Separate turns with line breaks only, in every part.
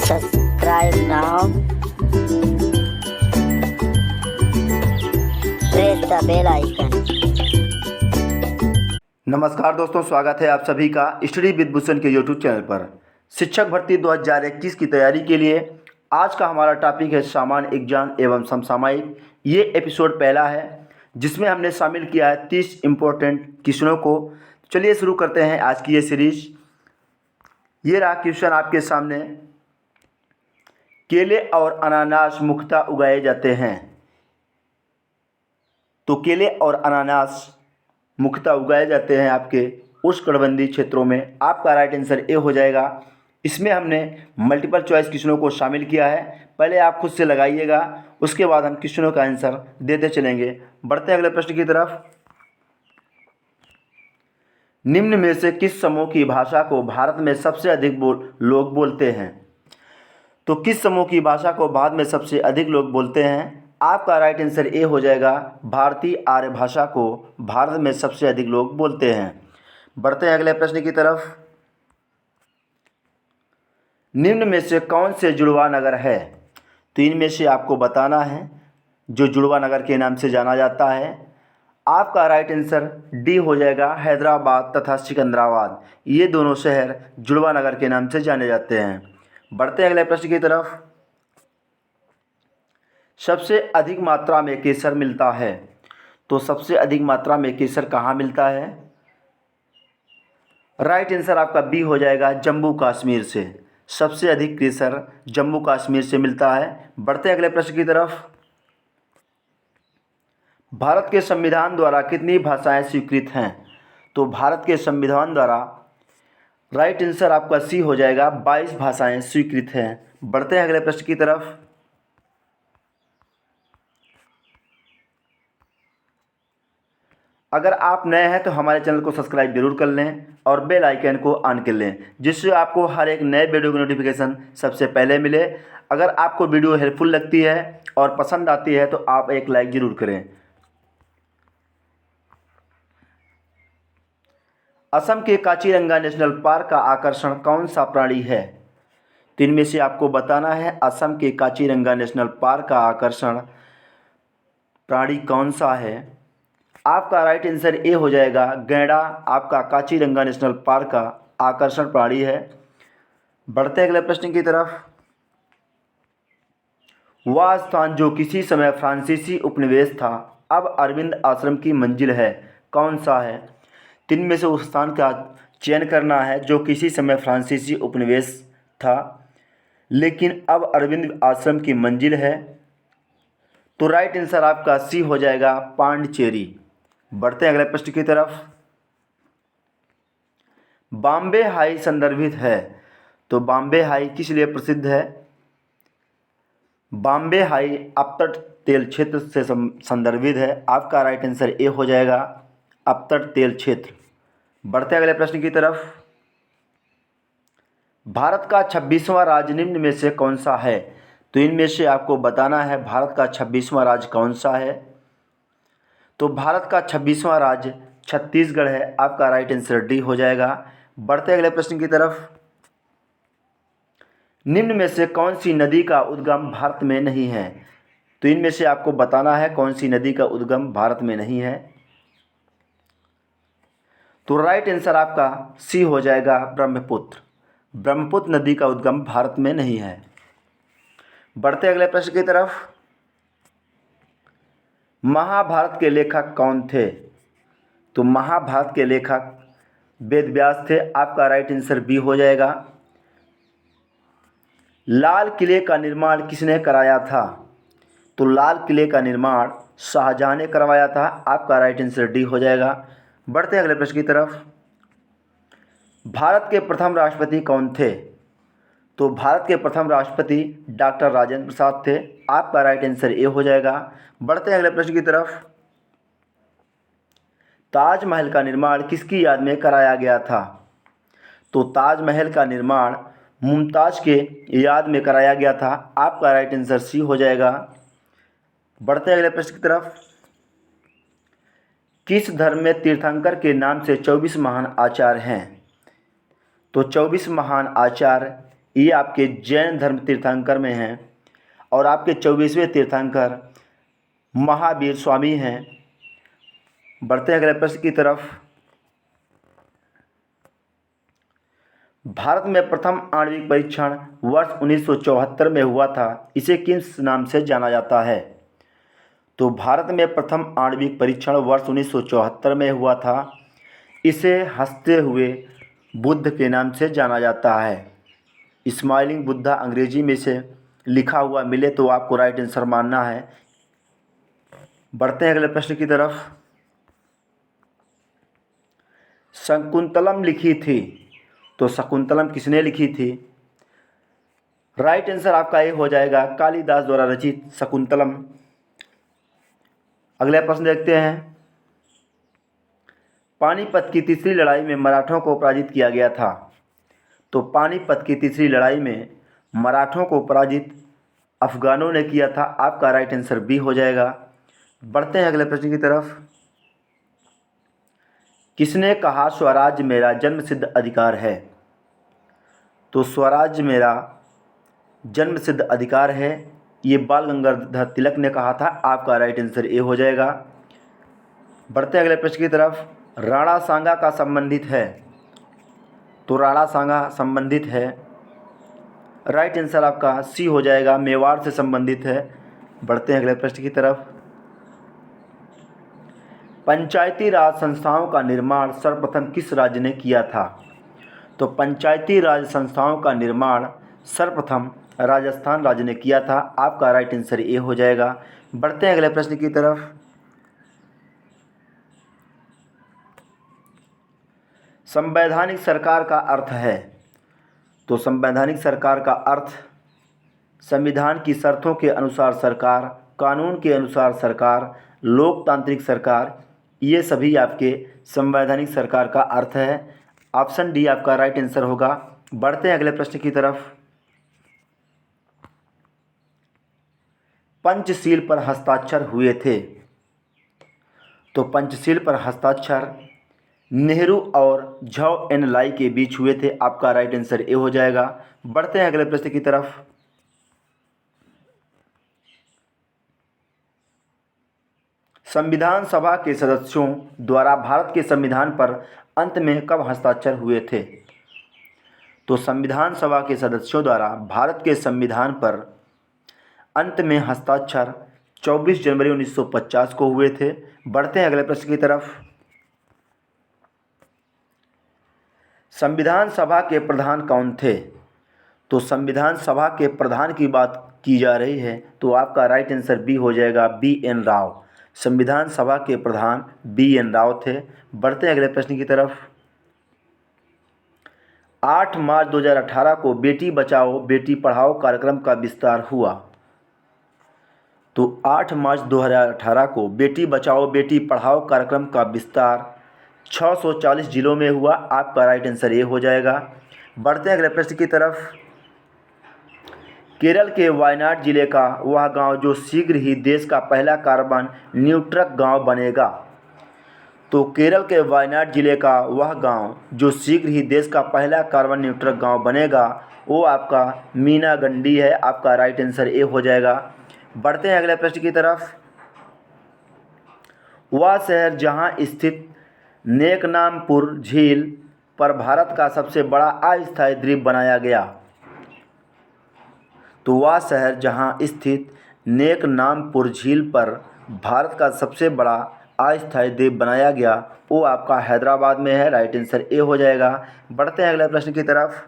Subscribe now. Press the bell icon.
नमस्कार दोस्तों, स्वागत है आप सभी का स्टडी विद भूषण के यूट्यूब चैनल पर। शिक्षक भर्ती 2021 की तैयारी के लिए आज का हमारा टॉपिक है सामान्य एग्जाम एवं समसामयिक। ये एपिसोड पहला है जिसमें हमने शामिल किया है 30 इम्पोर्टेंट क्वेश्चनों को। चलिए शुरू करते हैं आज की ये सीरीज। ये रहा क्वेश्चन आपके सामने। केले और अनानास मुख्यतः उगाए जाते हैं। तो केले और अनानास मुख्यतः उगाए जाते हैं आपके उष्णकटिबंधीय क्षेत्रों में। आपका राइट आंसर ए हो जाएगा। इसमें हमने मल्टीपल चॉइस क्वेश्चनों को शामिल किया है। पहले आप खुद से लगाइएगा, उसके बाद हम क्वेश्चनों का आंसर देते चलेंगे। बढ़ते हैं अगले प्रश्न की तरफ। निम्न में से किस समूह की भाषा को भारत में सबसे अधिक लोग बोलते हैं? तो किस समूह की भाषा को भारत में सबसे अधिक लोग बोलते हैं? आपका राइट आंसर ए हो जाएगा। भारतीय आर्य भाषा को भारत में सबसे अधिक लोग बोलते हैं। बढ़ते हैं अगले प्रश्न की तरफ। निम्न में से कौन से जुड़वा नगर है? तो इनमें से आपको बताना है जो जुड़वा नगर के नाम से जाना जाता है। आपका राइट आंसर डी हो जाएगा। हैदराबाद तथा सिकंदराबाद, ये दोनों शहर जुड़वा नगर के नाम से जाने जाते हैं। बढ़ते हैं अगले प्रश्न की तरफ। सबसे अधिक मात्रा में केसर मिलता है? तो सबसे अधिक मात्रा में केसर कहाँ मिलता है? राइट आंसर आपका बी हो जाएगा, जम्मू कश्मीर से। सबसे अधिक केसर जम्मू कश्मीर से मिलता है। बढ़ते हैं अगले प्रश्न की तरफ। भारत के संविधान द्वारा कितनी भाषाएं स्वीकृत हैं? तो भारत के संविधान द्वारा राइट आंसर आपका सी हो जाएगा, 22 भाषाएं स्वीकृत हैं। बढ़ते हैं अगले प्रश्न की तरफ। अगर आप नए हैं तो हमारे चैनल को सब्सक्राइब जरूर कर लें और बेल आइकन को ऑन कर लें, जिससे आपको हर एक नए वीडियो की नोटिफिकेशन सबसे पहले मिले। अगर आपको वीडियो हेल्पफुल लगती है और पसंद आती है तो आप एक लाइक ज़रूर करें। असम के काजीरंगा नेशनल पार्क का आकर्षण कौन सा प्राणी है? तो इनमें से आपको बताना है असम के काजीरंगा नेशनल पार्क का आकर्षण प्राणी कौन सा है। आपका राइट आंसर ए हो जाएगा, गैंडा आपका काजीरंगा नेशनल पार्क का आकर्षण प्राणी है। बढ़ते अगले प्रश्न की तरफ। वह स्थान जो किसी समय फ्रांसीसी उपनिवेश था अब अरविंद आश्रम की मंजिल है, कौन सा है? तीन में से उस स्थान का चयन करना है जो किसी समय फ्रांसीसी उपनिवेश था लेकिन अब अरविंद आश्रम की मंजिल है। तो राइट आंसर आपका सी हो जाएगा, पांडिचेरी। बढ़ते हैं अगले प्रश्न की तरफ। बॉम्बे हाई संदर्भित है? तो बॉम्बे हाई किस लिए प्रसिद्ध है? बॉम्बे हाई अपतट तेल क्षेत्र से संदर्भित है। आपका राइट आंसर ए हो जाएगा, अपतट तेल क्षेत्र। बढ़ते अगले प्रश्न की तरफ। भारत का 26वां राज्य निम्न में से कौन सा है? तो इनमें से आपको बताना है भारत का 26वां राज्य कौन सा है। तो भारत का 26वां राज्य छत्तीसगढ़ है। आपका राइट आंसर डी हो जाएगा। बढ़ते अगले प्रश्न की तरफ। निम्न में से कौन सी नदी का उद्गम भारत में नहीं है? तो इनमें से आपको बताना है कौन सी नदी का उद्गम भारत में नहीं है। तो राइट आंसर आपका सी हो जाएगा, ब्रह्मपुत्र। ब्रह्मपुत्र नदी का उद्गम भारत में नहीं है। बढ़ते अगले प्रश्न की तरफ। महाभारत के लेखक कौन थे? तो महाभारत के लेखक वेद व्यास थे। आपका राइट आंसर बी हो जाएगा। लाल किले का निर्माण किसने कराया था? तो लाल किले का निर्माण शाहजहां ने करवाया था। आपका राइट आंसर डी हो जाएगा। बढ़ते अगले प्रश्न की तरफ। भारत के प्रथम राष्ट्रपति कौन थे? तो भारत के प्रथम राष्ट्रपति डॉक्टर राजेंद्र प्रसाद थे। आपका राइट आंसर ए हो जाएगा। बढ़ते हैं अगले प्रश्न की तरफ। ताजमहल का निर्माण किसकी याद में कराया गया था? तो ताजमहल का निर्माण मुमताज के याद में कराया गया था। आपका राइट आंसर सी हो जाएगा। बढ़ते हैं अगले प्रश्न की तरफ। किस धर्म में तीर्थंकर के नाम से 24 महान आचार्य हैं? तो 24 महान आचार्य ये आपके जैन धर्म तीर्थंकर में हैं और आपके 24वें तीर्थंकर महावीर स्वामी हैं। बढ़ते हैं अगले प्रश्न की तरफ। भारत में प्रथम आणविक परीक्षण वर्ष 1974 में हुआ था, इसे किस नाम से जाना जाता है? तो भारत में प्रथम आणविक परीक्षण वर्ष 1974 में हुआ था, इसे हंसते हुए बुद्ध के नाम से जाना जाता है। स्माइलिंग बुद्धा अंग्रेजी में से लिखा हुआ मिले तो आपको राइट आंसर मानना है। बढ़ते हैं अगले प्रश्न की तरफ। शकुंतलम लिखी थी, तो शकुंतलम किसने लिखी थी? राइट आंसर आपका ये हो जाएगा कालिदास द्वारा रचित शकुंतलम। अगला प्रश्न देखते हैं। पानीपत की तीसरी लड़ाई में मराठों को पराजित किया गया था। तो पानीपत की तीसरी लड़ाई में मराठों को पराजित अफगानों ने किया था। आपका राइट आंसर बी हो जाएगा। बढ़ते हैं अगले प्रश्न की तरफ। किसने कहा स्वराज मेरा जन्मसिद्ध अधिकार है? तो स्वराज मेरा जन्मसिद्ध अधिकार है, ये बाल गंगाधर तिलक ने कहा था। आपका राइट आंसर ए हो जाएगा। बढ़ते हैं अगले प्रश्न की तरफ। राणा सांगा का संबंधित है, तो राणा सांगा संबंधित है, राइट आंसर आपका सी हो जाएगा, मेवाड़ से संबंधित है। बढ़ते हैं अगले प्रश्न की तरफ। पंचायती राज संस्थाओं का निर्माण सर्वप्रथम किस राज्य ने किया था? तो पंचायती राज संस्थाओं का निर्माण सर्वप्रथम राजस्थान राज्य ने किया था। आपका राइट आंसर ए हो जाएगा। बढ़ते हैं अगले प्रश्न की तरफ। संवैधानिक सरकार का अर्थ है, तो संवैधानिक सरकार का अर्थ संविधान की शर्तों के अनुसार सरकार, कानून के अनुसार सरकार, लोकतांत्रिक सरकार, ये सभी आपके संवैधानिक सरकार का अर्थ है। ऑप्शन डी आपका राइट आंसर होगा। बढ़ते हैं अगले प्रश्न की तरफ। पंचशील पर हस्ताक्षर हुए थे, तो पंचशील पर हस्ताक्षर नेहरू और झौ एन लाई के बीच हुए थे। आपका राइट आंसर ए हो जाएगा। बढ़ते हैं अगले प्रश्न की तरफ। संविधान सभा के सदस्यों द्वारा भारत के संविधान पर अंत में कब हस्ताक्षर हुए थे? तो संविधान सभा के सदस्यों द्वारा भारत के संविधान पर अंत में हस्ताक्षर 24 जनवरी 1950 को हुए थे। बढ़ते हैं अगले प्रश्न की तरफ। संविधान सभा के प्रधान कौन थे? तो संविधान सभा के प्रधान की बात की जा रही है, तो आपका राइट आंसर बी हो जाएगा, बी एन राव। संविधान सभा के प्रधान बी एन राव थे। बढ़ते हैं अगले प्रश्न की तरफ। 8 मार्च 2018 को बेटी बचाओ बेटी पढ़ाओ कार्यक्रम का विस्तार हुआ। तो 8 मार्च 2018 को बेटी बचाओ बेटी पढ़ाओ कार्यक्रम का विस्तार 640 जिलों में हुआ। आपका राइट आंसर ए हो जाएगा। बढ़ते हैं अगले प्रश्न की तरफ। केरल के वायनाड जिले का वह गांव जो शीघ्र ही देश का पहला कार्बन न्यूट्रल गांव बनेगा। तो केरल के वायनाड जिले का वह गांव जो शीघ्र ही देश का पहला कार्बन न्यूट्रल गांव बनेगा, वो आपका मीनागंडी है। आपका राइट आंसर ए हो जाएगा। बढ़ते हैं अगले प्रश्न की तरफ। वह शहर जहां स्थित नेकनामपुर झील पर भारत का सबसे बड़ा अस्थायी द्वीप बनाया गया। तो वह शहर जहां स्थित नेकनामपुर झील पर भारत का सबसे बड़ा अस्थायी द्वीप बनाया गया, वो आपका हैदराबाद में है। राइट आंसर ए हो जाएगा। बढ़ते हैं अगले प्रश्न की तरफ।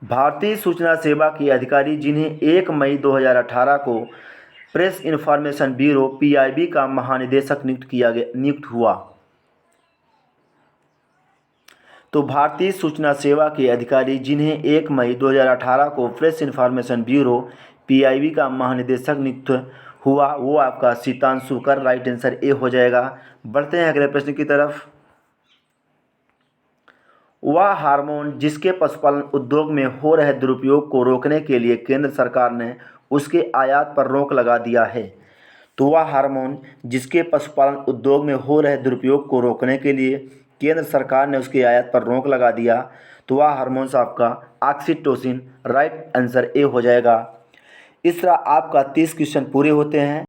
भारतीय सूचना सेवा के अधिकारी जिन्हें 1 मई 2018 को प्रेस इन्फॉर्मेशन ब्यूरो पीआईबी का महानिदेशक नियुक्त हुआ। तो भारतीय सूचना सेवा के अधिकारी जिन्हें 1 मई 2018 को प्रेस इन्फॉर्मेशन ब्यूरो पीआईबी का महानिदेशक नियुक्त हुआ, वो आपका सीतांशु कर। राइट आंसर ए हो जाएगा। बढ़ते हैं अगले प्रश्न की तरफ। वह हार्मोन जिसके पशुपालन उद्योग में हो रहे दुरुपयोग को रोकने के लिए केंद्र सरकार ने उसके आयात पर रोक लगा दिया है। तो वह हार्मोन जिसके पशुपालन उद्योग में हो रहे दुरुपयोग को रोकने के लिए केंद्र सरकार ने उसके आयात पर रोक लगा दिया, तो वह हार्मोन्स आपका ऑक्सीटोसिन, राइट आंसर ए हो जाएगा। इस तरह आपका 30 क्वेश्चन पूरे होते हैं।